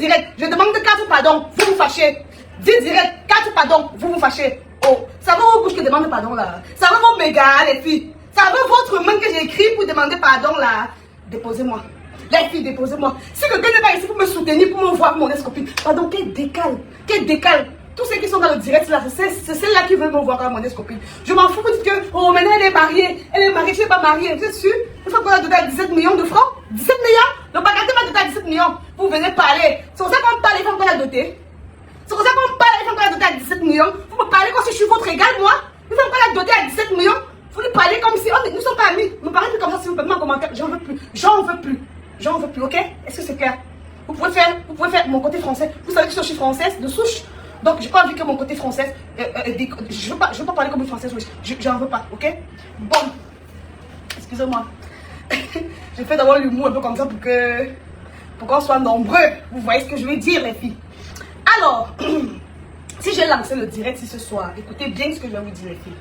direct. Je demande 4 pardons, vous vous fâchez. Dis direct, 4 pardons, vous vous fâchez. Oh, ça va vos bouches qui demandent pardon là. Ça va vos mégas, les filles. Ça va votre main que j'ai écrit pour demander pardon là. Déposez-moi. Les filles, déposez-moi. Si quelqu'un n'est pas ici pour me soutenir, pour me voir mon ex-copine. Pardon, quel décale. Quel décale. Tous ceux qui sont dans le direct là, c'est celle-là qui veut me voir comme mon ex-copine. Je m'en fous, vous dites que, oh, maintenant elle est mariée, je suis pas mariée. Vous êtes sûr? Une fois qu'on a donné à 17 millions de francs, 17 millions, le bagatelle va donner à 17 millions. Vous venez parler. C'est pour ça qu'on parle, les femmes qu'on a dotées. C'est pour ça qu'on parle, les femmes qu'on a dotées à 17 millions. Vous me parlez comme si je suis votre égale, moi. Une femme qu'on a dotée à 17 millions, vous nous parlez comme si, oh, nous ne sommes pas amis. Ne me parlez plus comme ça, s'il vous plaît, en commentaire. J'en veux plus. J'en veux plus. J'en veux plus, ok? Est-ce que c'est clair? Vous pouvez faire mon côté français. Vous savez que je suis française de souche. Donc, j'ai pas envie que mon côté français. Je veux pas parler comme une française. J'en veux pas, ok? Bon. Excusez-moi. Je fais d'abord l'humour un peu comme ça pour qu'on soit nombreux. Vous voyez ce que je veux dire, les filles. Alors, si j'ai lancé le direct ce soir, écoutez bien ce que je vais vous dire, les filles.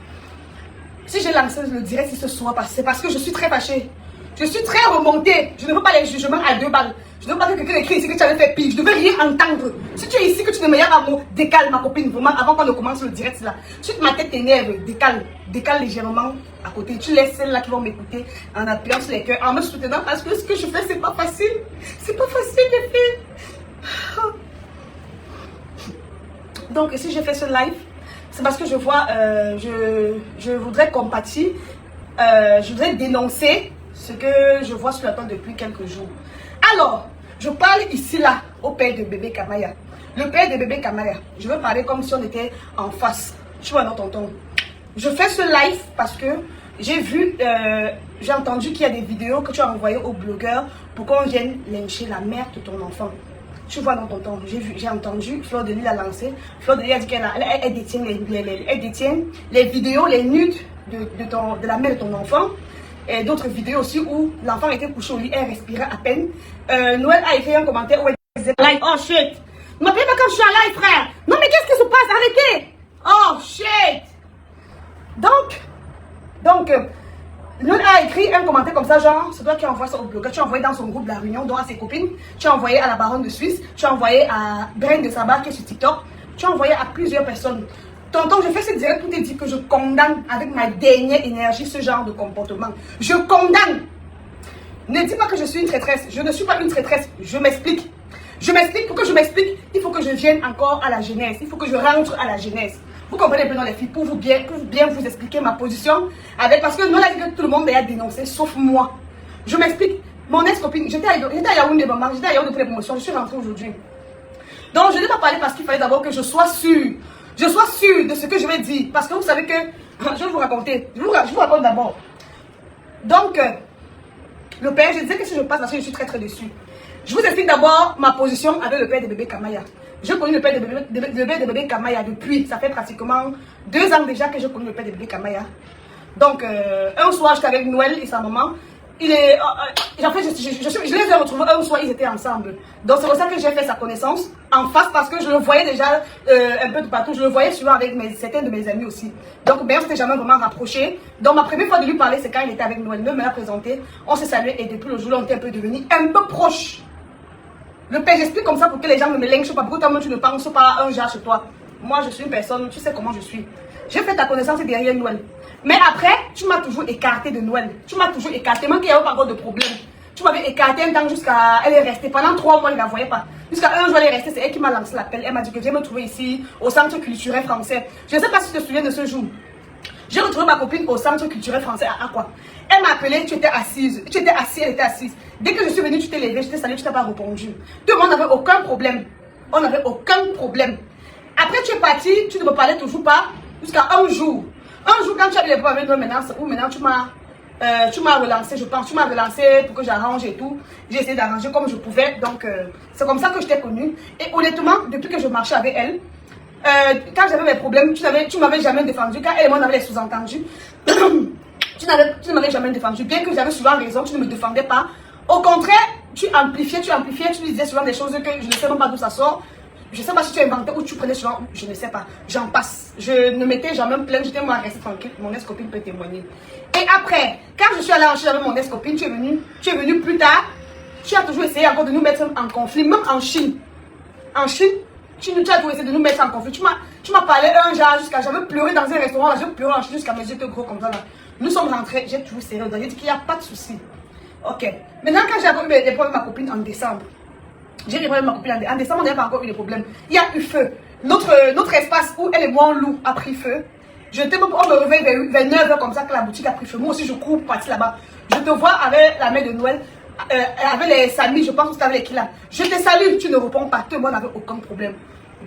Si j'ai lancé le direct ce soir, c'est parce que je suis très fâchée. Je suis très remontée. Je ne veux pas les jugements à 2 balles. Je ne veux pas que quelqu'un écrit ici que tu avais fait pire. Je ne veux rien entendre. Si tu es ici, que tu ne me pas mot, décale ma copine, vraiment, avant qu'on ne commence le direct là. Si ma tête t'énerve, décale légèrement à côté. Tu laisses celles-là qui vont m'écouter en appuyant sur les cœurs, en me soutenant parce que ce que je fais, c'est pas facile. C'est pas facile, les filles. Donc, si je fais ce live, c'est parce que je vois, je voudrais compatir, je voudrais dénoncer ce que je vois sur la toile depuis quelques jours. Alors, je parle ici là au père de bébé Kamaya. Le père de bébé Kamaya, je veux parler comme si on était en face. Tu vois, non, tonton. Je fais ce live parce que j'ai vu, j'ai entendu qu'il y a des vidéos que tu as envoyées aux blogueurs pour qu'on vienne lyncher la mère de ton enfant. Tu vois, non, tonton, j'ai entendu, Fleur de Lys l'a lancé. Fleur de Lys a dit qu'elle détient les vidéos, les nudes de la mère de ton enfant. Et d'autres vidéos aussi où l'enfant était couché au lit, elle respirait à peine. Noël a écrit un commentaire où elle disait live. Oh shit! Ne m'appelez pas quand je suis en live, frère! Non, mais qu'est-ce qui se passe? Arrêtez! Oh shit! Donc, Noël a écrit un commentaire comme ça, genre, c'est toi qui envoies ça au blogueur, tu as envoyé dans son groupe La Réunion, donc à ses copines, tu as envoyé à la baronne de Suisse, tu as envoyé à Brain de Sabat qui est sur TikTok, tu as envoyé à plusieurs personnes. Tonton, je fais ce direct pour te dire que je condamne avec ma dernière énergie ce genre de comportement. Je condamne. Ne dis pas que je suis une traîtresse. Je ne suis pas une traîtresse. Je m'explique. Je m'explique. Pour que je m'explique, il faut que je vienne encore à la jeunesse. Il faut que je rentre à la jeunesse. Vous comprenez bien, les filles, pour bien vous expliquer ma position. Parce que nous, on a dit que tout le monde a dénoncé, sauf moi. Je m'explique. Mon ex-copine, j'étais à Yaoundé, maman. J'étais à Yaoundé pour les promotions. Je suis rentrée aujourd'hui. Donc, je n'ai pas parlé parce qu'il fallait d'abord que je sois sûre. Je sois sûre de ce que je vais dire. Parce que vous savez que... Je vais vous raconter. Je vous raconte d'abord. Donc, le père, je disais que si je passe parce que je suis très déçue. Je vous explique d'abord ma position avec le père de bébé Kamaya. Je connais le père de bébé Kamaya depuis, ça fait pratiquement 2 ans déjà que je connais le père de bébé Kamaya. Donc, un soir, j'étais avec Noël et sa maman. En fait, je les ai retrouvés un soir, ils étaient ensemble. Donc, c'est pour ça que j'ai fait sa connaissance en face parce que je le voyais déjà un peu de partout. Je le voyais souvent avec certains de mes amis aussi. Donc, mais on s'était jamais vraiment rapprochés. Donc, ma première fois de lui parler, c'est quand il était avec Noël. Noël me l'a présenté. On s'est salué et depuis le jour-là, on était un peu devenus un peu proches. Le père, j'explique comme ça pour que les gens ne me lynchent pas. Pourquoi toi-même tu ne penses pas à un genre chez toi? Moi, je suis une personne, tu sais comment je suis. J'ai fait ta connaissance derrière Noël. Mais après, tu m'as toujours écarté de Noël. Tu m'as toujours écarté, même qu'il n'y avait pas encore de problème. Tu m'avais écarté un temps jusqu'à... Elle est restée. Pendant 3 mois, il ne la voyait pas. Jusqu'à un jour, elle est restée. C'est elle qui m'a lancé l'appel. Elle m'a dit que viens me trouver ici, au centre culturel français. Je ne sais pas si tu te souviens de ce jour. J'ai retrouvé ma copine au centre culturel français à quoi? Elle m'a appelé, tu étais assise. Tu étais assise, elle était assise. Dès que je suis venue, tu t'es levée, je t'ai salué, tu n'as pas répondu. Tout le monde n'avait aucun problème. On n'avait aucun problème. Après, tu es parti, tu ne me parlais toujours pas jusqu'à un jour. Un jour, quand tu as eu les problèmes avec moi, maintenant tu m'as relancé, je pense. Tu m'as relancé pour que j'arrange et tout. J'ai essayé d'arranger comme je pouvais. Donc, c'est comme ça que je t'ai connue. Et honnêtement, depuis que je marchais avec elle, quand j'avais mes problèmes, tu m'avais jamais défendu. Quand elle et moi, on avait les sous-entendus, tu ne m'avais jamais défendu. Bien que j'avais souvent raison, tu ne me défendais pas. Au contraire, tu amplifiais, tu disais souvent des choses que je ne sais même pas d'où ça sort. Je ne sais pas si tu inventais ou tu prenais souvent, je ne sais pas. J'en passe. Je ne m'étais jamais plainte, j'étais moi restée tranquille. Mon ex-copine peut témoigner. Et après, quand je suis allée en Chine avec mon ex-copine, tu es venue plus tard. Tu as toujours essayé encore de nous mettre en conflit, même en Chine. En Chine, tu as tout essayé de nous mettre en conflit. Tu m'as parlé un jour jusqu'à... J'avais pleuré dans un restaurant, j'ai pleuré en Chine jusqu'à mes yeux étaient gros comme ça là. Nous sommes rentrés, j'ai toujours serré. J'ai dit qu'il n'y a pas de souci. Ok. Maintenant, quand j'ai eu des problèmes avec ma copine en décembre, j'ai des problèmes avec ma copine en décembre, on n'a pas encore eu des problèmes. Il y a eu feu. Notre espace où elle et moi on loue a pris feu. On me réveille vers 9h comme ça que la boutique a pris feu. Moi aussi, je cours pour partir là-bas. Je te vois avec la mère de Noël, avec les amis, je pense que tu avais les qui là. Je te salue, tu ne réponds pas. Toi, moi, on n'avait aucun problème.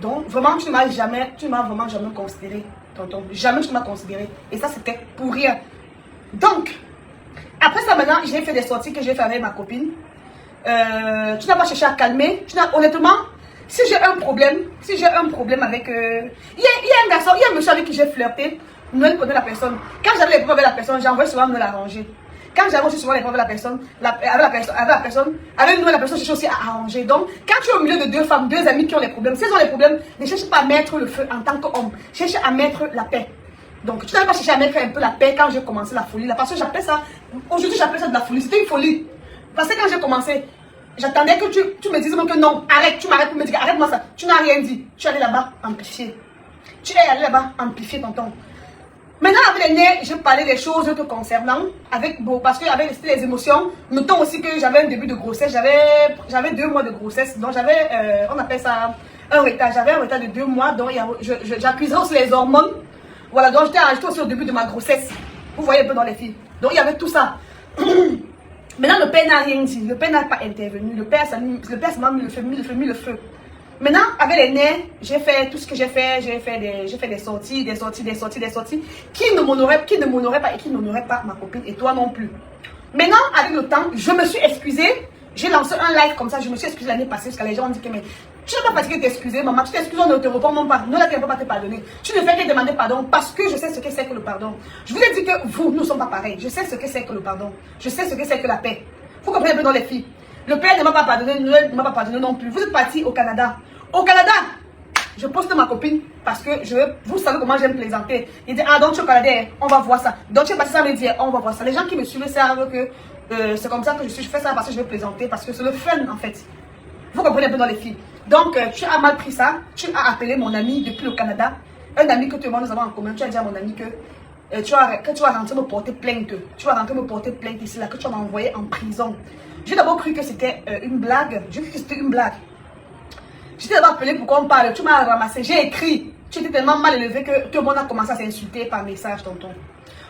Donc, vraiment, tu ne m'as vraiment jamais considéré, tonton. Jamais tu m'as considéré. Et ça, c'était pour rien. Donc, après ça, maintenant, j'ai fait des sorties que j'ai fait avec ma copine. Tu n'as pas cherché à calmer. Honnêtement, si j'ai un problème avec... Il y a un garçon, il y a un monsieur avec qui j'ai flirté. Noël connaît la personne. Quand j'avais les problèmes avec la personne, j'envoyais souvent me l'arranger. Quand j'avais aussi souvent les problèmes avec la personne, avec nous, la personne cherche aussi à arranger. Donc, quand tu es au milieu de deux femmes, deux amis qui ont les problèmes, si elles ont les problèmes, ne cherche pas à mettre le feu en tant qu'homme. Cherche à mettre la paix. Donc, tu n'avais pas cherché à mettre un peu la paix quand j'ai commencé la folie là. Parce que j'appelle ça, aujourd'hui j'appelle ça de la folie. C'était une folie. Parce que quand j'ai commencé, j'attendais que tu me dises que non, arrête, tu m'arrêtes pour me dire, arrête-moi ça. Tu n'as rien dit. Tu es allé là-bas amplifier. Tu es allé là-bas amplifier, tonton. Maintenant, avec les nez, j'ai parlé des choses te concernant, parce que avec les émotions, notons aussi que j'avais un début de grossesse, j'avais 2 mois de grossesse, donc j'avais, on appelle ça un retard, j'avais un retard de 2 mois, donc j'accusais aussi les hormones, voilà, donc j'étais aussi au début de ma grossesse, vous voyez un peu dans les filles, donc il y avait tout ça. Maintenant, le père n'a rien dit, le père n'a pas intervenu, le père s'est mis le feu. Maintenant, avec les nerfs, j'ai fait tout ce que j'ai fait des sorties, qui ne m'honoraient pas et qui n'honoraient pas ma copine et toi non plus. Maintenant, avec le temps, je me suis excusée, j'ai lancé un live comme ça, je me suis excusée l'année passée, parce que les gens ont dit que mais tu n'as pas fatigué de t'excuser, maman, tu t'excuses, on ne te répond même pas, nous là, tu ne peux pas te pardonner. Tu ne fais que demander pardon parce que je sais ce que c'est que le pardon. Je vous ai dit que vous, nous ne sommes pas pareils, je sais ce que c'est que le pardon, je sais ce que c'est que la paix. Vous comprenez un peu dans les filles. Le père ne m'a pas pardonné, ne m'a pas pardonné non plus. Vous êtes parti au Canada. Au Canada, je poste ma copine parce que vous savez comment j'aime plaisanter. Il dit, ah donc tu es au Canada, on va voir ça. Donc tu es parti ça me dit, on va voir ça. Les gens qui me suivent savent que c'est comme ça que je fais ça parce que je veux plaisanter, parce que c'est le fun en fait. Vous comprenez un peu dans les filles. Donc tu as mal pris ça, tu as appelé mon ami depuis le Canada, un ami que tout le monde nous avons en commun. Tu as dit à mon ami que tu vas rentrer me porter plainte. Tu vas rentrer me porter plainte ici, là, que tu vas m'envoyer en prison. J'ai d'abord cru que c'était une blague. J'ai cru que c'était une blague. J'étais d'abord appelé pour qu'on parle. Tu m'as ramassé. J'ai écrit. Tu étais tellement mal élevé que tout le monde a commencé à s'insulter par message, tonton.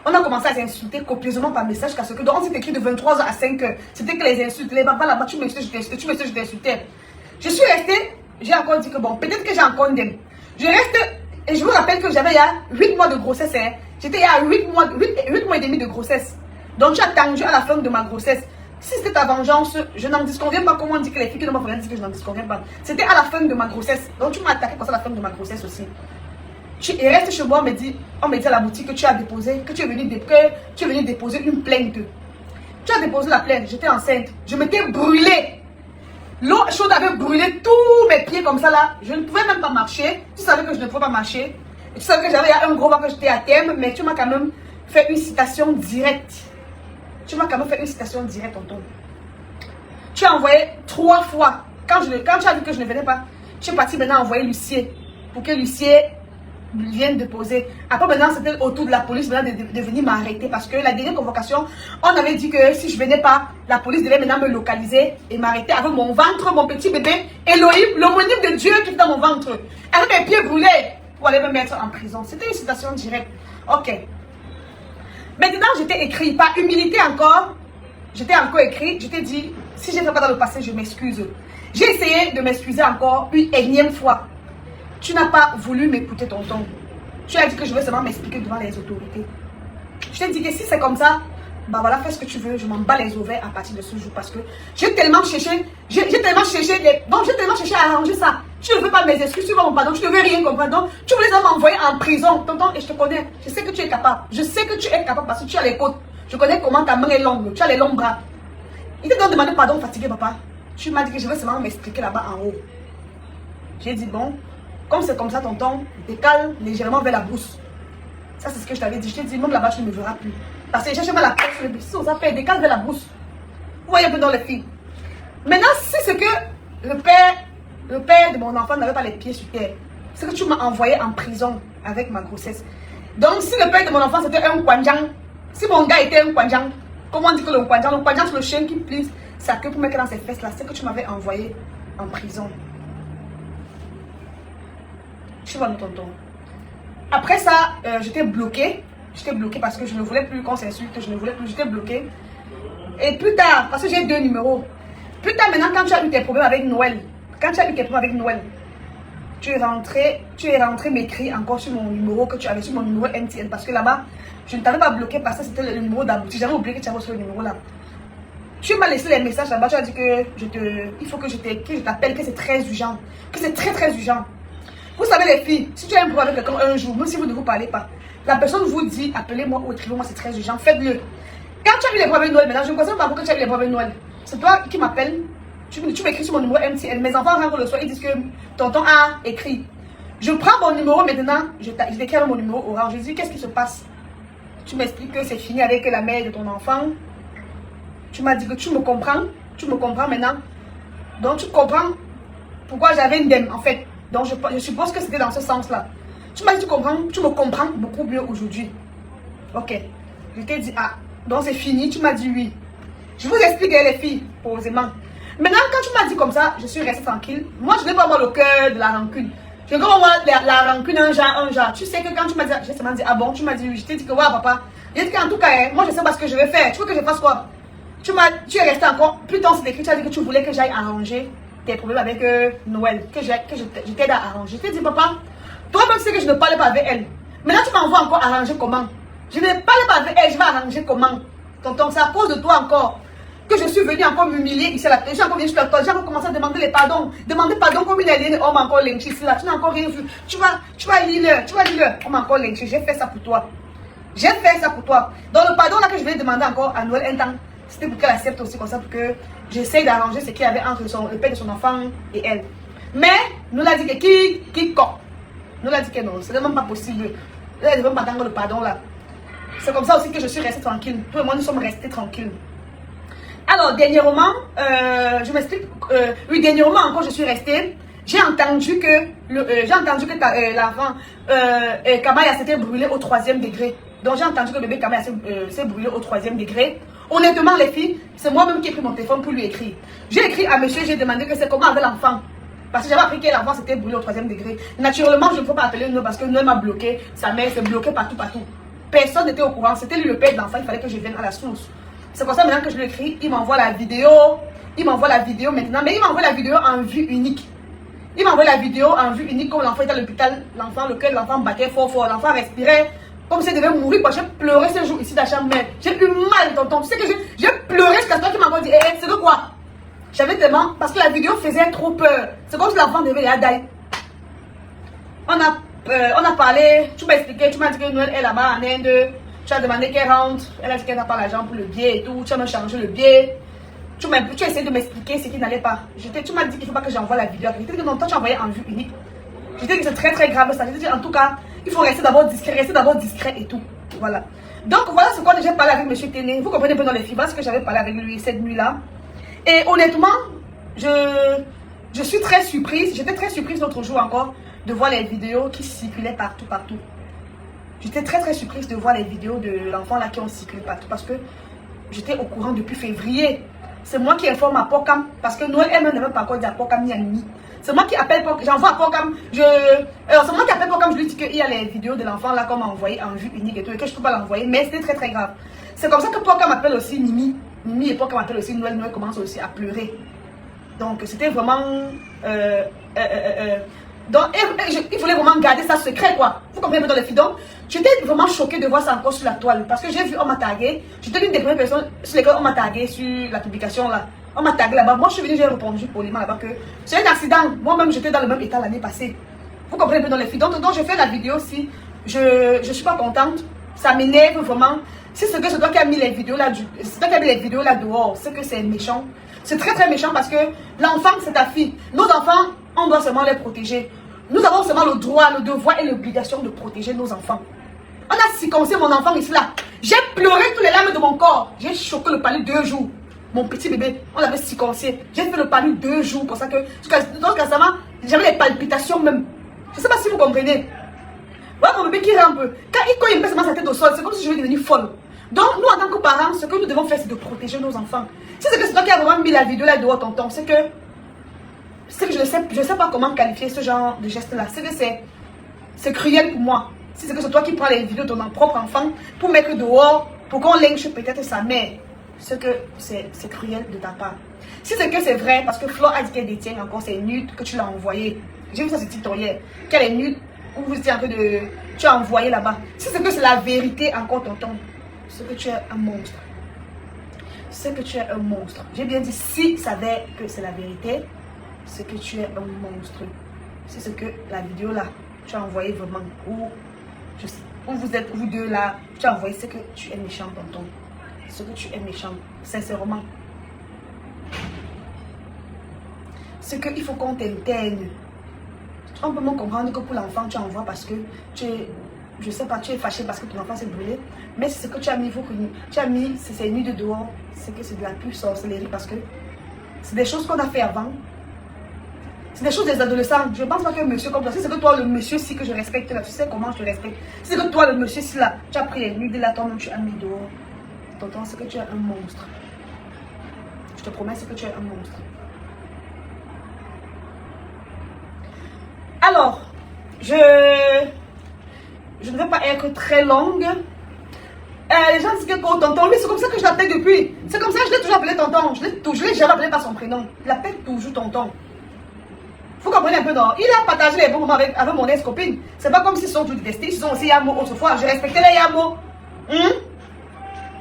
On a commencé à s'insulter copieusement par message. Parce que donc on s'est écrit de 23h à 5h. C'était que les insultes. Les papas là-bas, tu m'insultais, je t'insultais. Tu m'insultais, je t'insultais. Je suis restée. J'ai encore dit que bon, peut-être que j'ai encore une. Je reste. Et je vous rappelle que j'avais il y a 8 mois de grossesse. Hein. J'étais il y a 8 mois et demi de grossesse. Donc tu as attendu à la fin de ma grossesse. Si c'était ta vengeance, je n'en disconviens pas. Comment on dit que les filles qui ne m'ont rien dit que je n'en disconviens pas. C'était à la fin de ma grossesse. Donc tu m'as attaqué pour ça à la fin de ma grossesse aussi. Et reste chez moi, on me dit à la boutique que tu as déposé, que tu es venu déposer une plainte. Tu as déposé la plainte, j'étais enceinte. Je m'étais brûlée. L'eau chaude avait brûlé tous mes pieds comme ça là. Je ne pouvais même pas marcher. Tu savais que je ne pouvais pas marcher. Et tu savais que j'avais un gros ventre, que j'étais à terme, mais tu m'as quand même fait une citation directe. Tu m'as quand même fait une citation directe, tonton. Tu as envoyé 3 fois. Quand tu as vu que je ne venais pas, tu es parti maintenant envoyer l'huissier. Pour que l'huissier vienne déposer. Après maintenant, c'était au tour de la police de venir m'arrêter. Parce que la dernière convocation, on avait dit que si je venais pas, la police devait maintenant me localiser et m'arrêter avec mon ventre, mon petit bébé, Elohim, l'homonyme de Dieu qui est dans mon ventre. Avec mes pieds brûlés pour aller me mettre en prison. C'était une citation directe. Ok. Maintenant, j'étais écrit, par humilité encore, j'étais encore écrit, je t'ai dit, si je ne fais pas dans le passé, je m'excuse. J'ai essayé de m'excuser encore une énième fois. Tu n'as pas voulu m'écouter, tonton. Tu as dit que je veux seulement m'expliquer devant les autorités. Je t'ai dit que si c'est comme ça, bah voilà, fais ce que tu veux, je m'en bats les ovaires à partir de ce jour parce que j'ai tellement cherché à arranger ça. Tu ne veux pas mes excuses, tu veux mon pardon, tu ne veux rien comprendre. Donc, tu voulais m'envoyer en prison, tonton, et je te connais. Je sais que tu es capable. Je sais que tu es capable parce que tu as les côtes. Je connais comment ta main est longue, tu as les longs bras. Il t'a donc demandé pardon fatigué, papa. Tu m'as dit que je vais seulement m'expliquer là-bas en haut. J'ai dit bon, comme c'est comme ça, tonton, décale légèrement vers la brousse. Ça, c'est ce que je t'avais dit. Je t'ai dit, même là-bas, tu ne me verras plus. Parce que j'ai jamais la tête sur le buisson, ça fait décale vers la brousse. Vous voyez un peu dans les filles. Maintenant, si c'est que le père Le père de mon enfant n'avait pas les pieds sur terre. C'est que tu m'as envoyé en prison avec ma grossesse. Donc, si le père de mon enfant c'était un Kwanjang, si mon gars était un Kwanjang, comment on dit que le Kwanjang c'est le chien qui plisse sa queue pour mettre dans ses fesses là, c'est que tu m'avais envoyé en prison. Tu vois, mon tonton. Après ça, j'étais bloquée. J'étais bloquée parce que je ne voulais plus qu'on s'insulte, je ne voulais plus, j'étais bloquée. Et plus tard, parce que j'ai 2 numéros. Plus tard, maintenant, quand tu as eu tes problèmes avec Noël, tu es rentré m'écrire encore sur mon numéro que tu avais sur mon numéro MTN. Parce que là-bas, je ne t'avais pas bloqué parce que c'était le numéro d'abouti. J'avais oublié que tu avais sur le numéro là. Tu m'as laissé les messages là-bas, tu as dit que il faut que je t'appelle, que c'est très urgent. Que c'est très très urgent. Vous savez les filles, si tu as un problème avec quelqu'un un jour, même si vous ne vous parlez pas, la personne vous dit appelez-moi ou écrivez-moi, c'est très urgent, faites-le. Quand tu as eu les problèmes de Noël, maintenant je ne comprends pas pourquoi tu as eu les problèmes de Noël. C'est toi qui m'appelles, tu m'écris sur mon numéro MTN. Mes enfants rentrent le soir, ils disent que tonton a écrit. Je prends mon numéro maintenant, je t'écris mon numéro orange. Je dis qu'est-ce qui se passe? Tu m'expliques que c'est fini avec la mère de ton enfant. Tu m'as dit que tu me comprends maintenant. Donc tu comprends pourquoi j'avais une dème en fait. Donc je suppose que c'était dans ce sens-là. Tu m'as dit tu me comprends beaucoup mieux aujourd'hui. Ok. Je t'ai dit ah, donc c'est fini, tu m'as dit oui. Je vous explique les filles, posément. Maintenant, quand tu m'as dit comme ça, je suis restée tranquille. Moi, je n'ai pas le cœur de la rancune. Je n'ai pas la rancune un genre. Tu sais que quand tu m'as dit, j'ai seulement dit ah bon, tu m'as dit oui. Je t'ai dit que ouais papa. J'ai dit qu'en tout cas, moi je sais pas ce que je vais faire. Tu veux que je fasse quoi? Tu es resté encore, plus tard c'est écrit, tu as dit que tu voulais que j'aille arranger tes problèmes avec Noël, que je t'aide à arranger. Je t'ai dit, papa, toi-même tu sais que je ne parlais pas avec elle. Maintenant, tu m'envoies encore arranger comment? Je ne parle pas avec elle, je vais arranger comment? Tonton, c'est à cause de toi encore que je suis venue encore m'humilier ici à la télé. J'ai encore venu sur la toile, j'ai encore commencé à demander les pardons. Demander pardon comme une alliée, on m'a encore lynché ici là. Tu n'as encore rien vu. Tu vas lire, on m'a encore lynché. J'ai fait ça pour toi. J'ai fait ça pour toi. Donc le pardon là que je vais demander encore à Noël un temps, c'était pour qu'elle accepte aussi comme ça, pour que j'essaye d'arranger ce qu'il y avait entre le père de son enfant et elle. Mais, nous l'a dit que qui cop. Nous l'a dit que non, c'est même pas possible. Elle ne veut pas attendre le pardon là. C'est comme ça aussi que je suis restée tranquille. Tout le monde, nous sommes restés tranquilles. Alors, dernièrement, je m'explique. Oui, dernièrement encore, je suis restée. J'ai entendu que l'enfant Kamaya s'était brûlé au 3e degré. Donc, j'ai entendu que le bébé Kamaya s'est brûlé au 3e degré. Honnêtement, les filles, c'est moi-même qui ai pris mon téléphone pour lui écrire. J'ai écrit à monsieur, j'ai demandé que c'est comment avec l'enfant. Parce que j'avais appris que l'enfant s'était brûlé au 3e degré. Naturellement, je ne peux pas appeler Noël parce que Noël m'a bloqué. Sa mère s'est bloquée partout. Personne n'était au courant. C'était lui le père de l'enfant. Il fallait que je vienne à la source. C'est pour ça maintenant que je lui écris. Il m'envoie la vidéo. Maintenant. Mais il m'envoie la vidéo en vue unique. Il m'envoie la vidéo en vue unique comme l'enfant était à l'hôpital. L'enfant, l'enfant battait fort. L'enfant respirait comme s'il devait mourir. J'ai pleuré ce jour ici dans la chambre. J'ai eu mal, tonton. Tu sais que j'ai pleuré jusqu'à ce qu'il m'a dit c'est de quoi? J'avais tellement. Parce que la vidéo faisait trop peur. C'est comme si l'enfant devait y aller. On a parlé. Tu m'as expliqué. Tu m'as dit que Noël est là-bas en Inde. Tu as demandé qu'elle rentre. Elle a dit qu'elle n'a pas l'argent pour le billet et tout. Tu as même changé le billet. Tu as essayé de m'expliquer ce qui n'allait pas. Tu m'as dit qu'il ne faut pas que j'envoie la vidéo. Je t'ai dit que non, toi tu as envoyé en vue unique. Je t'ai dit que c'est très très grave ça. Je t'ai dit en tout cas, il faut rester d'abord discret et tout. Voilà. Donc voilà ce qu'on a déjà parlé avec M. Téné. Vous comprenez un peu dans les filles. Voilà ce que j'avais parlé avec lui cette nuit-là. Et honnêtement, je suis très surprise. J'étais très surprise l'autre jour encore de voir les vidéos qui circulaient partout. J'étais très très surprise de voir les vidéos de l'enfant là qui ont circulé partout parce que j'étais au courant depuis février. C'est moi qui informe à Pocam parce que Noël elle-même n'avait pas encore dit à Pocam ni à Mimi. C'est moi qui appelle Pocam, j'envoie à Pocam. C'est moi qui appelle Pocam, je lui dis qu'il y a les vidéos de l'enfant là qu'on m'a envoyé en vue unique et tout et que je ne peux pas l'envoyer. Mais c'était très très grave. C'est comme ça que Pocam appelle aussi Mimi. Mimi et Pocam appelle aussi Noël. Noël commence aussi à pleurer. Donc c'était vraiment... Donc, il fallait vraiment garder ça secret, quoi. Vous comprenez dans les filles. Donc, j'étais vraiment choquée de voir ça encore sur la toile. Parce que j'ai vu, on m'a tagué. J'étais l'une des premières personnes sur lesquelles on m'a tagué sur la publication, là. On m'a tagué là-bas. Moi, je suis venue, j'ai répondu poliment là-bas que c'est un accident. Moi-même, j'étais dans le même état l'année passée. Vous comprenez un peu dans les filles. Donc, je fais la vidéo si je suis pas contente. Ça m'énerve vraiment. Si c'est que c'est toi qui as mis les vidéos là, dehors, c'est que c'est méchant. C'est très très méchant parce que l'enfant, c'est ta fille. Nos enfants, on doit seulement les protéger. Nous avons seulement le droit, le devoir et l'obligation de protéger nos enfants. On a circoncisé mon enfant ici là. J'ai pleuré tous les larmes de mon corps. J'ai choqué le palais 2 jours. mon petit bébé, on l'avait circoncisé. J'ai fait le palu 2 jours pour ça que, donc récemment, j'avais les palpitations même. Je ne sais pas si vous comprenez. Voilà mon bébé qui rampe. Quand il met sa tête au sol, c'est comme si je vais devenir folle. Donc, nous, en tant que parents, ce que nous devons faire, c'est de protéger nos enfants. Si c'est que c'est toi qui as vraiment mis la vidéo là dehors, tonton, c'est que je ne sais pas comment qualifier ce genre de geste-là. C'est que c'est cruel pour moi. Si c'est que c'est toi qui prends les vidéos de ton propre enfant pour mettre dehors, pour qu'on lynche peut-être sa mère, c'est que c'est cruel de ta part. Si c'est que c'est vrai, parce que Flo a dit qu'elle détient encore ses nudes que tu l'as envoyé. J'ai vu ça sur TikTok hier. Qu'elle est nude, ou vous étiez en train de... Tu as envoyé là-bas. Si c'est que c'est la vérité encore, tonton, c'est que tu es un monstre. C'est que tu es un monstre. J'ai bien dit, si ça savait que c'est la vérité, c'est que tu es un monstre. Si c'est que la vidéo là, tu as envoyé vraiment, ou je sais, où vous êtes, vous deux là, tu as envoyé, c'est que tu es méchant, tonton. C'est que tu es méchant, sincèrement. C'est qu'il faut qu'on t'intègre. On peut même comprendre que pour l'enfant, tu envoies parce que tu es, je sais pas, tu es fâché parce que ton enfant s'est brûlé. Mais c'est ce que tu as mis, tu as mis ces nuits de dehors, c'est que c'est de la pure sorcellerie parce que c'est des choses qu'on a fait avant. C'est des choses des adolescents. Je ne pense pas qu'un monsieur comme toi, si c'est que toi, le monsieur, si que je respecte là, tu sais comment je te respecte. Si c'est que toi, le monsieur, si là, tu as pris les nuits de là, toi-même, tu as mis dehors. Tonton, c'est que tu es un monstre. Je te promets, c'est que tu es un monstre. Alors, je ne vais pas être très longue. Les gens disent que oh, tonton, lui, c'est comme ça que je l'appelle depuis. C'est comme ça que je l'ai toujours appelé tonton. Je l'ai jamais appelé par son prénom. Il l'appelle toujours tonton. Vous comprenez un peu, non? Il a partagé les bons moments avec mon ex-copine. C'est pas comme s'ils sont tous détestés. Ils sont aussi Yamo autrefois. Je respectais les Yamo.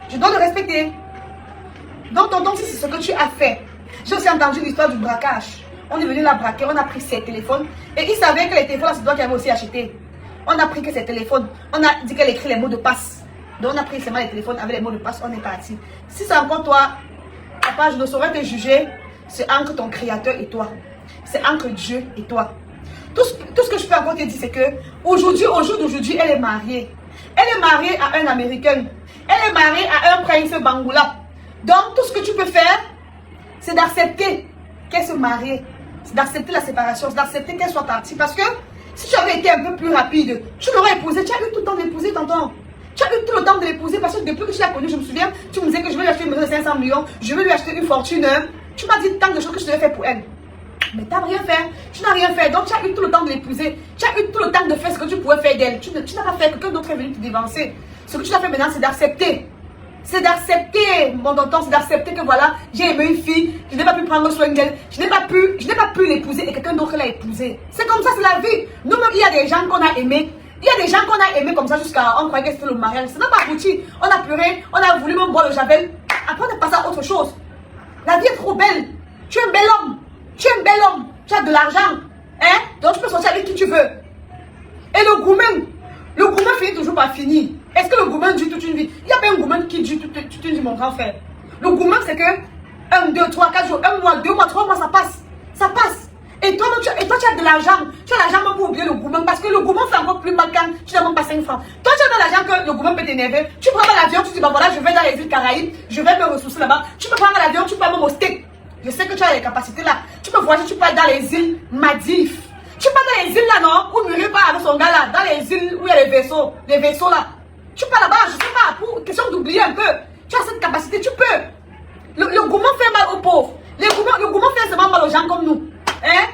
Je dois le respecter. Donc, tonton, si c'est ce que tu as fait. J'ai aussi entendu l'histoire du braquage. On est venu la braquer, on a pris ses téléphones. Et il savait que les téléphones, c'est toi qui avais aussi acheté. On a pris que ses téléphones. On a dit qu'elle écrit les mots de passe. Donc, on a pris seulement les téléphones avec les mots de passe. On est parti. Si c'est encore toi, papa, je ne saurais te juger. C'est entre ton créateur et toi. C'est entre Dieu et toi. Tout ce que je peux encore te dire, c'est que aujourd'hui, au jour d'aujourd'hui, elle est mariée. Elle est mariée à un Américain. Elle est mariée à un prince Bangoula. Donc, tout ce que tu peux faire, c'est d'accepter qu'elle se marie. C'est d'accepter la séparation. C'est d'accepter qu'elle soit partie. Parce que si tu avais été un peu plus rapide, tu l'aurais épousée. Tu as eu tout le temps d'épouser, tonton. Tu as eu tout le temps de l'épouser. Parce que depuis que tu l'as connue, je me souviens, tu me disais que je vais lui acheter une maison de 500 millions. Je vais lui acheter une fortune. Tu m'as dit tant de choses que je devais faire pour elle. Mais tu n'as rien fait. Tu n'as rien fait. Donc, tu as eu tout le temps de l'épouser. Tu as eu tout le temps de faire ce que tu pouvais faire d'elle. Tu n'as pas fait. Quelqu'un d'autre est venu te dévancer. Ce que tu as fait maintenant, c'est d'accepter. C'est d'accepter, mon tonton, c'est d'accepter que voilà, j'ai aimé une fille, je n'ai pas pu prendre soin d'elle, je n'ai pas pu l'épouser et quelqu'un d'autre l'a épousée. C'est comme ça, c'est la vie. Nous-mêmes, il y a des gens qu'on a aimés. Il y a des gens qu'on a aimés comme ça jusqu'à, on croyait que c'était le mariage. Ça n'a pas abouti. On a pleuré, on a voulu même boire le javel. Après, on est passé à autre chose. La vie est trop belle. Tu es un bel homme. Tu es un bel homme. Tu as de l'argent. Hein? Donc, tu peux sortir avec qui tu veux. Et le gourmand finit toujours par finir. Est-ce que le gourmand dure toute une vie? Il n'y a pas un gourmand qui dure toute une vie, mon grand frère. Le gourmand, c'est que 1, 2, 3, 4 jours, 1 mois, 2 mois, 3 mois, ça passe. Ça passe. Et toi, tu as de l'argent. Tu as l'argent pour oublier le gourmand. Parce que le gourmand fait encore plus mal quand tu n'as même pas 5 francs. Toi, tu as de l'argent que le gourmand peut t'énerver. Tu prends l'avion, tu dis, bah voilà, je vais dans les îles Caraïbes, je vais me ressourcer là-bas. Tu peux prendre l'avion, tu peux même au steak. Je sais que tu as les capacités là. Tu peux voyager, tu peux aller dans les îles Maldives. Tu peux dans les îles là, non? Où Muriel part avec son gars là. Dans les îles où il y a les vaisseaux là. Tu peux là-bas, je sais pas, pour question d'oublier un peu. Tu as cette capacité, tu peux. Le gourmand fait mal aux pauvres. Le gourmand fait seulement mal aux gens comme nous. Hein?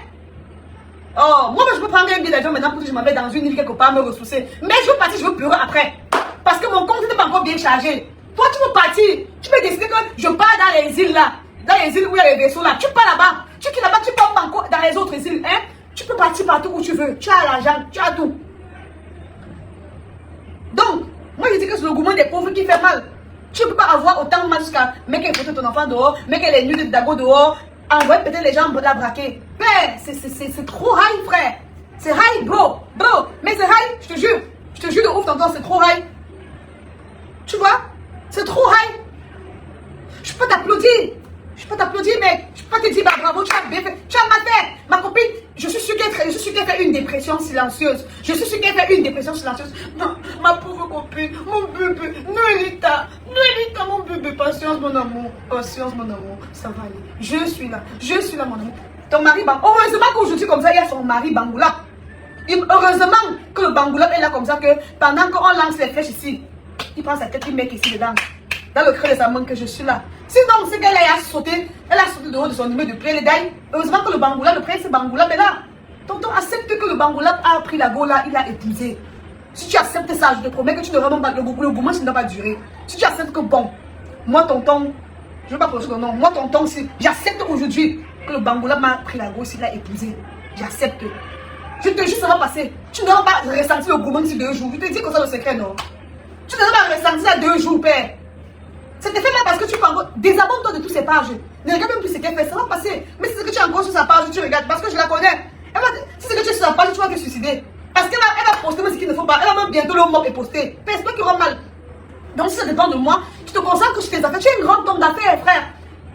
Oh, moi je peux prendre un billet d'avion maintenant pour que je m'en vais dans une île quelque part me ressourcer. Mais je veux partir, je veux pleurer après. Parce que mon compte n'est pas encore bien chargé. Toi, tu veux partir. Tu peux décider que je pars dans les îles là. Dans les îles où il y a les vaisseaux là. Tu pars là-bas. Tu quittes là-bas, tu pars encore dans les autres îles. Hein? Tu peux partir partout où tu veux. Tu as l'argent, tu as tout. Donc, moi je dis que c'est le gourmand des pauvres qui fait mal. Tu ne peux pas avoir autant de mal jusqu'à mettre une photo de ton enfant dehors, mettre les nuits de Dago dehors, envoyer peut-être les gens la braquer. Mais c'est trop high, frère. C'est high, bro. Mais c'est high, je te jure. Je te jure de ouf, tonton, c'est trop high. Tu vois? C'est trop high. Je peux t'applaudir. Je peux t'applaudir, mec. Je peux pas te dire, bah, bravo, tu as bien fait. Tu as mal fait. Ma copine, je suis sûre suis sûre qu'elle fait une dépression silencieuse. Je suis sûre qu'elle fait une dépression silencieuse. Non, ma pauvre copine, mon bébé, Noélita, mon bébé, patience mon amour, patience mon amour, ça va aller. Je suis là, mon amour. Ton mari, heureusement qu'aujourd'hui comme ça, il y a son mari Bangoulap. Heureusement que le Bangoulap est là comme ça, que pendant qu'on lance les flèches ici, il prend sa tête, il met ici dedans. Dans le creux de sa main que je suis là. Sinon, c'est qu'elle a sauté de haut de son immeuble de près les dailles. Heureusement que le Bangoulap, le prince Bangoulap est là. Tonton, accepte que le Bangoulap a pris la go là, il a épousé. Si tu acceptes ça, je te promets que tu ne remontes pas le gourmand, ça ne va pas durer. Si tu acceptes que bon, moi tonton, je ne veux pas prononcer ton nom, moi tonton, si j'accepte aujourd'hui que le Bangoulap m'a pris la go, s'il a épousé. J'accepte. Je te jure, ça va passer. Tu n'auras pas ressenti le gourmand d'ici 2 jours. Je te dis comme ça le secret, non. Tu n'auras pas ressenti ça 2 jours, père. C'était fait là parce que tu peux encore. Désabonne-toi de tous ces pages. Ne regarde même plus ce qu'elle fait, ça va passer. Mais si c'est que tu es encore sur sa page, tu regardes parce que je la connais. Si c'est que tu es sur sa page, tu vas te suicider. Parce qu'elle va poster ce qu'il ne faut pas. Elle va même bientôt le mob et poster. C'est toi qui aura mal. Donc si ça dépend de moi, tu te concentres sur tes affaires. Tu es un grand homme d'affaires, frère.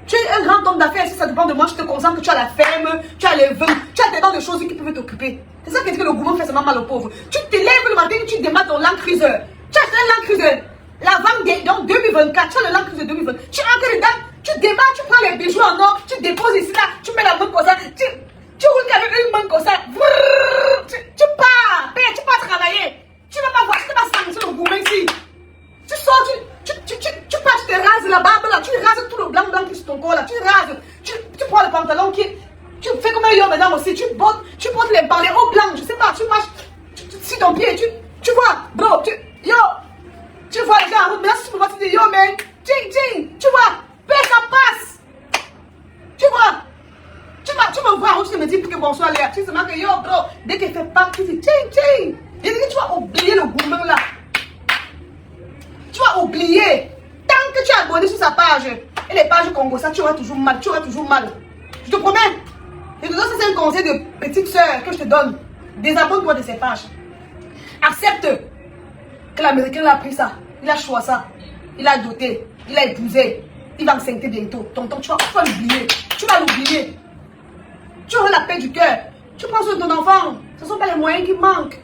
Tu es un grand homme d'affaires. Si ça dépend de moi, je te concentre. Tu as la ferme, tu as les vins, tu as tellement de choses qui peuvent t'occuper. C'est ça qui dit que le gourmand fait seulement mal aux pauvres. Tu te lèves le matin, tu démarres ton Land Cruiser. Tu as acheté un Land Cruiser. La vente donc 2024, tu as le Land Cruiser 2024. Tu entres dedans, tu démarres, tu prends les bijoux en or, tu déposes ici là, tu mets la main comme ça, tu roules avec une main comme ça. Tu pars, tu pars travailler. Tu ne vas pas voir, tu ne vas pas sanctionner le gourmand ici. Tu sors, tu pars, tu te rases la barbe là, tu rases tout le blanc qui est sur ton corps là, tu rases, tu prends le pantalon qui est. Tu fais comme un yo maintenant aussi, tu portes les hauts blancs, je sais pas, tu marches, si ton pied, tu vois, bro, tu vois les gens en route, mais là si tu peux pas te dire yo man, tu vois, ça passe, tu vois, tu me vois en route, tu me dis que bonsoir Léa, tu sais seulement que yo bro, dès qu'elle fait pas, tu dis il dit que tu vas oublier le gourmand là, tu vas oublier, tant que tu es abonné sur sa page, et les pages Congo, ça tu auras toujours mal, je te promets. Et donc, c'est un conseil de petite soeur que je te donne. Désabonne-toi de ces pages. Accepte que l'Américain a pris ça. Il a choisi ça. Il a doté. Il a épousé. Il va enceinte bientôt. Tonton, tu vas l'oublier. Tu vas l'oublier. Tu auras la paix du cœur. Tu prends soin de ton enfant. Ce ne sont pas les moyens qui manquent.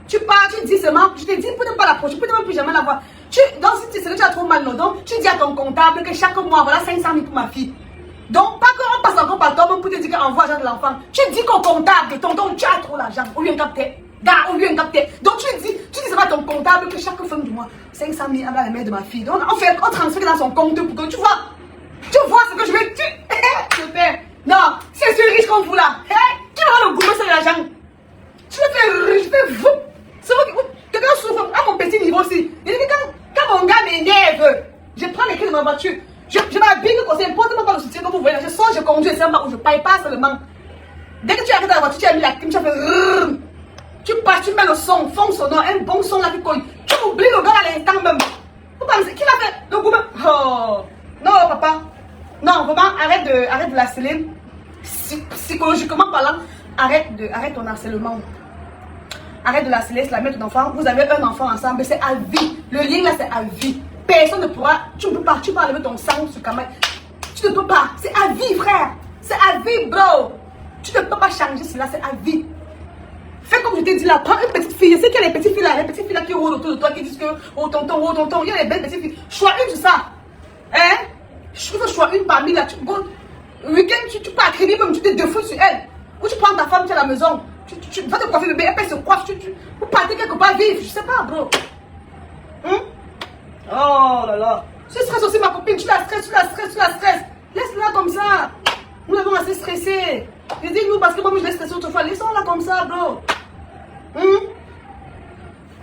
Tu pars, tu dis seulement. Je te dis, pour ne pas l'approcher, pour ne plus jamais la voir. Donc, si c'est que tu as trop mal, donc tu dis à ton comptable que chaque mois, voilà 500 000 pour ma fille. Donc, pas qu'on passe encore par toi pour te dire qu'envoie l'argent de l'enfant. Tu dis qu'au comptable, tonton, tu as trop l'argent. Au lieu de capter. Donc, tu dis à ton comptable que chaque fin du mois, 500 000 à la mère de ma fille. Donc, on transfère dans son compte pour que tu vois ce que je veux. Non, c'est ce riche comme vous là. Qui va le gourmet sur l'argent? Tu le fais riche, fais vous. C'est vous qui. Quelqu'un souffre à mon petit niveau aussi. Il dit que quand mon gars m'énerve, je prends les clés de ma voiture. Je m'habille comme ça, porte-moi pas le soutien comme vous voyez. Je sors, je conduis, c'est où je paye pas seulement. Dès que tu arrives dans la voiture, tu as mis la clim, tu as fait rrrr. Tu pars, tu mets le son, fond sonore, un bon son là qui cogne. Tu oublies le gars à l'instant même. Vous pensez, qui l'a fait? Le gourmand. Oh, non, papa. Non, vraiment, arrête de la harceler. Psychologiquement parlant, arrête ton harcèlement. Arrête de la harceler, la mère de ton enfant. Vous avez un enfant ensemble, c'est à vie. Le lien là, c'est à vie. Personne ne pourra, tu ne peux pas, tu peux enlever ton sang sur Kamel. Tu ne peux pas, c'est à vie frère. C'est à vie bro. Tu ne peux pas changer cela, c'est à vie. Fais comme je t'ai dit là, prends une petite fille. Je sais qu'il y a les petites filles là, qui roulent autour de toi, qui disent que oh tonton, il y a les belles petites filles. Choisis une de ça. Hein? Je veux choisir une parmi là. Le week-end, tu peux acquérir même, tu te défoules sur elle. Ou tu prends ta femme, tu es à la maison. Tu vas te coiffer bébé, elle se coiffe, vous partez quelque part vivre, je sais pas bro. Oh là là. Tu stresses aussi ma copine, tu la stresses. Laisse-la comme ça. Nous l'avons assez stressé. Je dis nous parce que moi je l'ai stressé autrefois. Laissons-la comme ça, bro.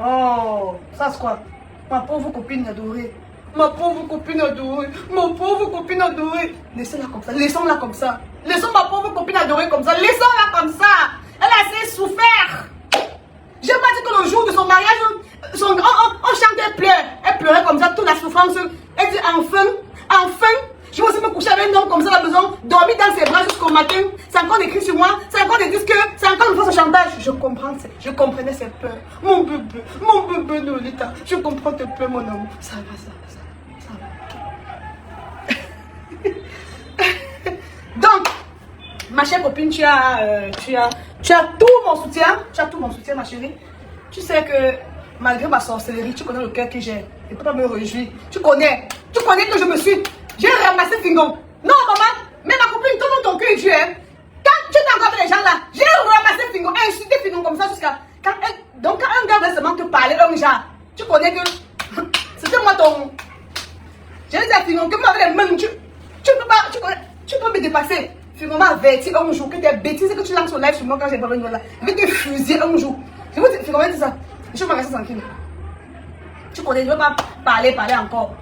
Oh, ça c'est quoi? Ma pauvre copine adorée. Laissez-la comme ça. Laissons-la comme ça. Laissons ma pauvre copine adorée comme ça. Laissons-la comme ça. Elle a assez souffert. J'ai pas dit que le jour de son mariage, on chante, elle pleurait comme ça, toute la souffrance. Elle dit enfin, je vais aussi me coucher avec un homme comme ça à la maison, dormir dans ses bras jusqu'au matin. C'est encore écrit sur moi, c'est encore des disques, c'est encore une fois ce chantage. Je comprenais ses peurs. Mon bébé Nolita, je comprends tes peurs, mon amour. Ça va. Donc, Ma chère copine, tu as tout mon soutien. Tu as tout mon soutien, ma chérie. Tu sais que malgré ma sorcellerie, tu connais le cœur que j'ai. Et peux pas me réjouir. Tu connais que je me suis. J'ai ramassé Fingon. Non, maman, mais ma copine, ton cœur est Dieu. Hein. Quand tu t'es encore les gens là, j'ai ramassé Fingon, insulté Fingon comme ça jusqu'à. Donc, quand un gars veut seulement te parler, un genre, tu connais que c'était moi ton. J'ai dit à Fingon que moi avec les mains, tu peux me dépasser. Fingon m'a averti un jour que tes bêtises que tu lances sur live sur moi quand j'ai pas venu là. Je vais te fusiller un jour. Je vais te Fingon m'a dit ça. Je vais me rester tranquille. Tu connais, je ne veux pas parler encore.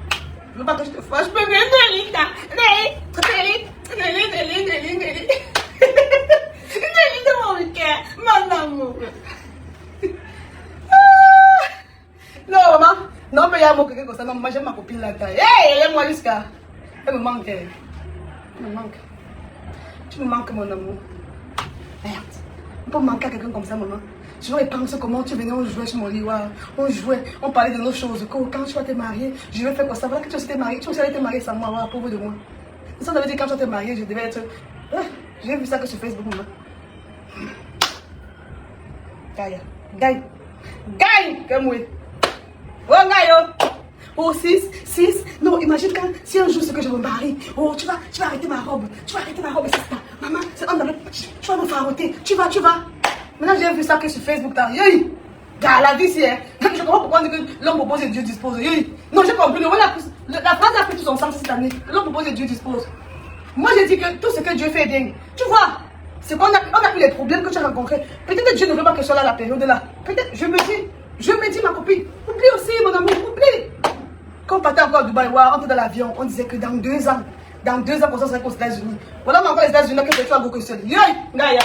Je ne veux pas que je te fasse. Je peux bien te lire là. Nelly de mon cœur, mon amour. Non, maman. Non, mais il y a un mot comme ça. Non, moi j'aime ma copine là. Hey, elle est moi jusqu'à. Elle me manque. Elle me manque. Tu me manques, mon amour. Merde. On peut manquer à quelqu'un comme ça, maman. Je vais penser comment tu venais, on jouait sur mon lit. On jouait, on parlait de nos choses. Quand tu vas te marier, je vais faire quoi ça. Voilà que tu aussi t'es marié. Tu aussi allais te marier sans moi, pauvre de moi. Ça veut dire quand tu vas te marier, je devais être. J'ai vu ça que sur Facebook, maman. Gagne. Comme oui. Oh, gagne. Oh, 6. Non, imagine quand, si un jour c'est que je me marie. Oh, tu vas arrêter ma robe. Tu vas arrêter ma robe, c'est ça. Maman, tu vas me faroter. Tu vas. Maintenant, j'ai vu ça que sur Facebook, t'as. La vie, c'est. Je comprends pourquoi on dit que l'homme propose et Dieu dispose. Non, j'ai compris. La phrase a pris tout son sens cette année. L'homme propose et Dieu dispose. Moi, j'ai dit que tout ce que Dieu fait est bien. Tu vois, c'est qu'on a eu les problèmes que tu as rencontrés. Peut-être que Dieu ne veut pas que je sois là à la période là. Peut-être, je me dis, ma copine, oublie aussi, mon amour, oublie. Quand on partait encore à Dubaï, on était dans l'avion, on disait que dans 2 ans, comme ça, on serait aux États-Unis. Voilà, mais encore les États-Unis, que tu as beaucoup seul. Gaïa.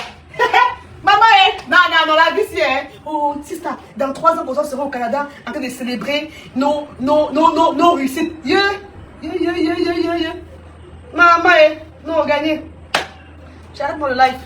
Maman, non, la vie, c'est. Oh, sister, dans 3 ans, comme ça, on sera au Canada en train de célébrer nos réussites. Maman, non, on gagne. J'arrête mon live.